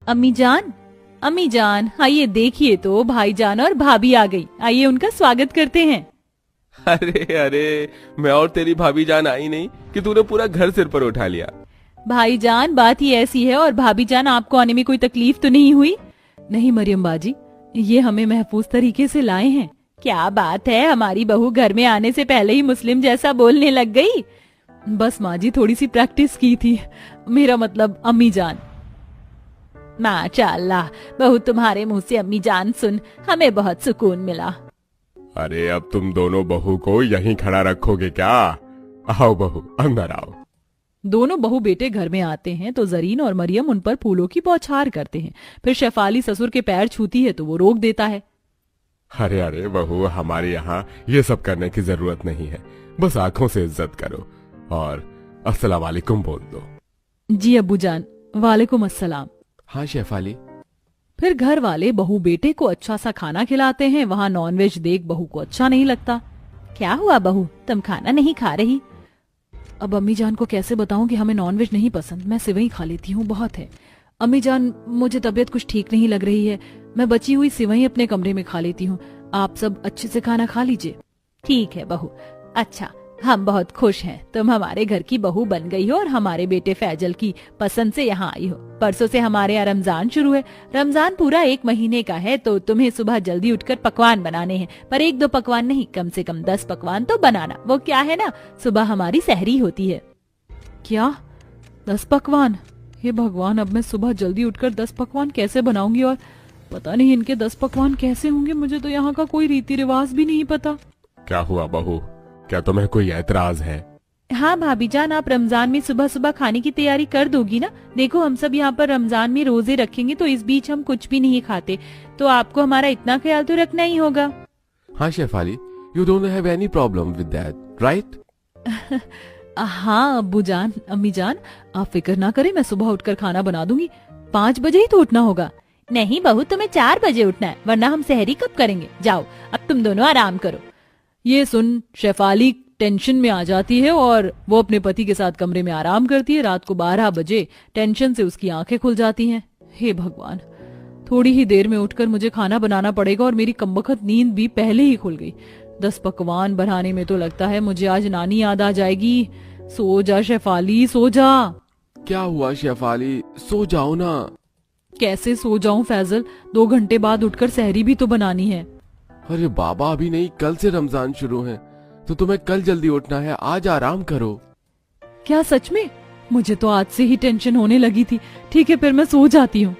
अम्मी जान, आइए देखिए तो भाईजान और भाभी आ गई। आइए उनका स्वागत करते हैं। अरे अरे, मैं और तेरी भाभी जान आई नहीं कि तूने पूरा घर सिर पर उठा लिया। भाईजान बात ही ऐसी है, और भाभी जान आपको आने में कोई तकलीफ तो नहीं हुई? नहीं मरियम बाजी, ये हमें महफूज तरीके से लाए हैं। क्या बात है, हमारी बहू घर में आने से पहले ही मुस्लिम जैसा बोलने लग गई। बस माँ जी थोड़ी सी प्रैक्टिस की थी, मेरा मतलब अम्मी जान। माशाअल्लाह, बहू तुम्हारे मुंह से अम्मी जान सुन हमें बहुत सुकून मिला। अरे अब तुम दोनों बहू को यहीं खड़ा रखोगे क्या? आओ बहू, अंदर आओ। दोनों बहू बेटे घर में आते हैं तो जरीन और मरियम उन पर फूलों की बौछार करते हैं। फिर शेफाली ससुर के पैर छूती है तो वो रोक देता है। अरे अरे बहू, हमारे यहाँ ये सब करने की जरूरत नहीं है, बस आंखों से इज्जत करो और अस्सलाम वालेकुम बोल दो। जी अब्बू जान, वालेकुम अस्सलाम। हाँ शेफाली। फिर घर वाले बहू बेटे को अच्छा सा खाना खिलाते हैं। वहाँ नॉनवेज देख बहू को अच्छा नहीं लगता। क्या हुआ बहू, तुम खाना नहीं खा रही? अब अम्मी जान को कैसे बताऊं कि हमें नॉनवेज नहीं पसंद, मैं सिवई खा लेती हूँ, बहुत है। अम्मी जान, मुझे तबीयत कुछ ठीक नहीं लग रही है, मैं बची हुई सिवई अपने कमरे में खा लेती हूँ। आप सब अच्छे से खाना खा लीजिए। ठीक है बहू। अच्छा, हम बहुत खुश हैं तुम हमारे घर की बहू बन गई हो और हमारे बेटे फैजल की पसंद से यहाँ आई हो। परसों से हमारे यहाँ रमजान शुरू है। रमजान पूरा 1 महीने का है, तो तुम्हें सुबह जल्दी उठकर पकवान बनाने हैं, पर 1-2 पकवान नहीं, कम से कम 10 पकवान तो बनाना। वो क्या है ना, सुबह हमारी सहरी होती है। क्या 10 पकवान? हे भगवान, अब मैं सुबह जल्दी उठकर 10 पकवान कैसे बनाऊंगी? और पता नहीं इनके 10 पकवान कैसे होंगे, मुझे तो यहाँ का कोई रीति रिवाज भी नहीं पता। क्या हुआ बहू, क्या तुम्हें कोई ऐतराज है? हाँ भाभी जान, आप रमजान में सुबह सुबह खाने की तैयारी कर दोगी ना? देखो हम सब यहाँ पर रमजान में रोजे रखेंगे, तो इस बीच हम कुछ भी नहीं खाते, तो आपको हमारा इतना ख्याल तो रखना ही होगा। हाँ Shefali, you don't have any problem with that, right? हाँ अब्बू जान, अम्मी जान, आप फिक्र ना करें, मैं सुबह उठकर खाना बना दूंगी। 5 बजे ही तो उठना होगा। नहीं बहू, तुम्हें 4 बजे उठना है, वरना हम सहरी कब करेंगे? जाओ, अब तुम दोनों आराम करो। ये सुन शेफाली टेंशन में आ जाती है और वो अपने पति के साथ कमरे में आराम करती है। रात को 12 बजे टेंशन से उसकी आंखें खुल जाती हैं। हे भगवान, थोड़ी ही देर में उठकर मुझे खाना बनाना पड़ेगा और मेरी कमबख्त नींद भी पहले ही खुल गई। 10 पकवान बनाने में तो लगता है मुझे आज नानी याद आ जाएगी। सो जा शेफाली, सो जा। क्या हुआ शेफाली, सो जाओ ना। कैसे सो जाऊं फैजल, 2 घंटे बाद उठकर सहरी भी तो बनानी है। अरे बाबा, अभी नहीं, कल से रमजान शुरू है, तो तुम्हें कल जल्दी उठना है, आज आराम करो। क्या सच में? मुझे तो आज से ही टेंशन होने लगी थी। ठीक है, फिर मैं सो जाती हूँ।